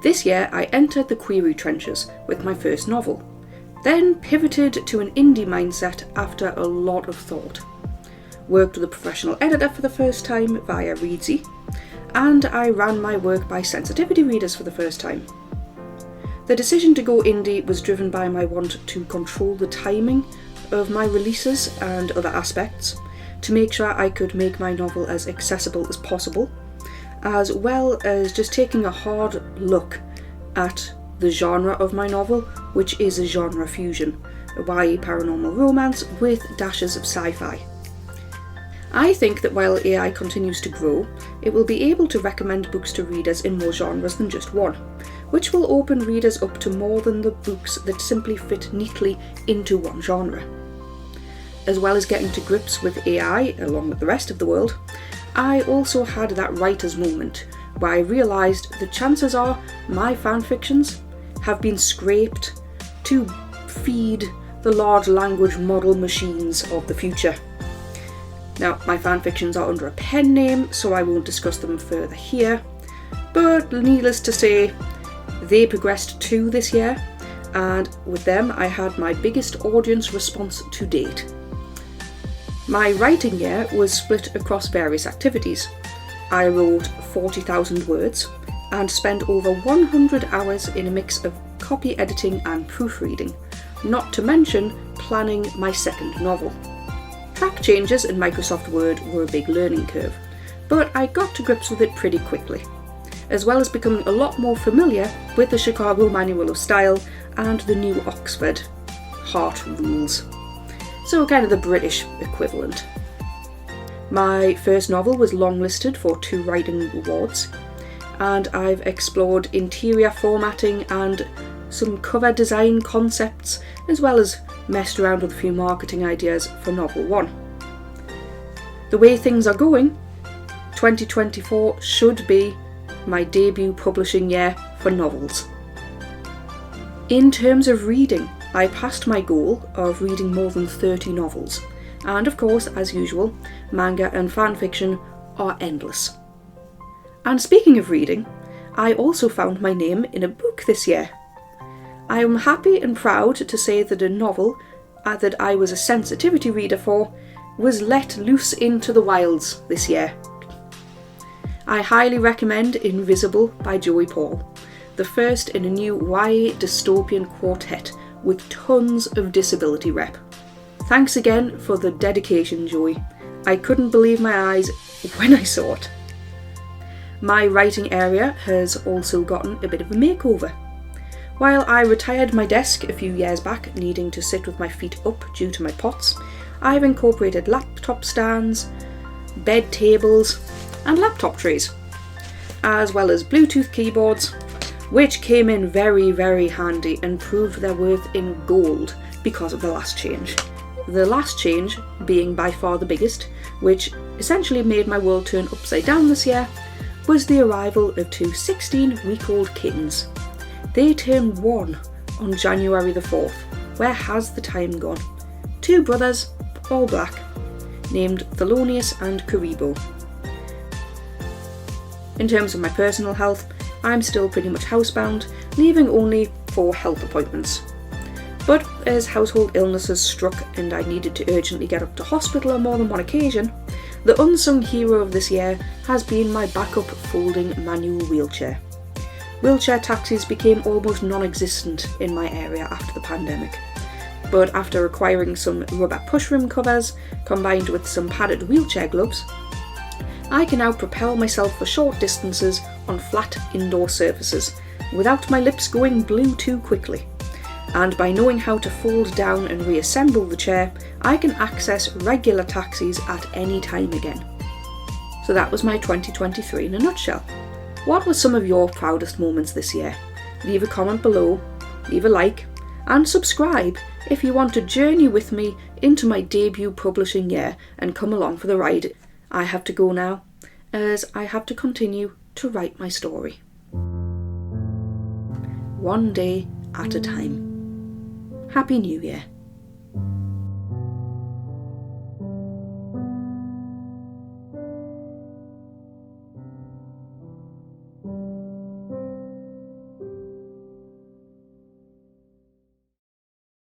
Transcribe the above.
This year I entered the query trenches with my first novel, then pivoted to an indie mindset after a lot of thought. Worked with a professional editor for the first time via Readsy, and I ran my work by sensitivity readers for the first time. The decision to go indie was driven by my want to control the timing of my releases and other aspects, to make sure I could make my novel as accessible as possible, as well as just taking a hard look at the genre of my novel, which is a genre fusion, a YA paranormal romance with dashes of sci-fi. I think that while AI continues to grow, it will be able to recommend books to readers in more genres than just one, which will open readers up to more than the books that simply fit neatly into one genre. As well as getting to grips with AI along with the rest of the world, I also had that writer's moment where I realised that chances are my fanfictions have been scraped to feed the large language model machines of the future. Now, my fanfictions are under a pen name, so I won't discuss them further here, but needless to say, they progressed too this year, and with them I had my biggest audience response to date. My writing year was split across various activities. I wrote 40,000 words and spent over 100 hours in a mix of copy editing and proofreading, not to mention planning my second novel. Track changes in Microsoft Word were a big learning curve, but I got to grips with it pretty quickly, as well as becoming a lot more familiar with the Chicago Manual of Style and the New Oxford Heart Rules. So kind of the British equivalent. My first novel was longlisted for 2 writing awards, and I've explored interior formatting and some cover design concepts, as well as messed around with a few marketing ideas for novel 1. The way things are going, 2024 should be my debut publishing year for novels. In terms of reading, I passed my goal of reading more than 30 novels, and of course, as usual, manga and fanfiction are endless. And speaking of reading, I also found my name in a book this year. I am happy and proud to say that a novel that I was a sensitivity reader for was let loose into the wilds this year. I highly recommend Invisible by Joey Paul, the first in a new YA dystopian quartet with tons of disability rep. Thanks again for the dedication, Joey. I couldn't believe my eyes when I saw it. My writing area has also gotten a bit of a makeover. While I retired my desk a few years back, needing to sit with my feet up due to my POTS, I've incorporated laptop stands, bed tables, and laptop trays, as well as Bluetooth keyboards, which came in very, very handy and proved their worth in gold because of the last change. The last change being by far the biggest, which essentially made my world turn upside down this year, was the arrival of 2 16-week-old kittens. They turned 1 on January the 4th. Where has the time gone? 2 brothers, all black, named Thelonious and Karibo. In terms of my personal health, I'm still pretty much housebound, leaving only for health appointments. But as household illnesses struck and I needed to urgently get up to hospital on more than one occasion, the unsung hero of this year has been my backup folding manual wheelchair. Wheelchair taxis became almost non-existent in my area after the pandemic, but after acquiring some rubber pushroom covers combined with some padded wheelchair gloves, I can now propel myself for short distances on flat indoor surfaces without my lips going blue too quickly. And by knowing how to fold down and reassemble the chair, I can access regular taxis at any time again. So that was my 2023 in a nutshell. What were some of your proudest moments this year? Leave a comment below, leave a like, and subscribe if you want to journey with me into my debut publishing year and come along for the ride. I have to go now, as I have to continue to write my story. One day at a time. Happy New Year.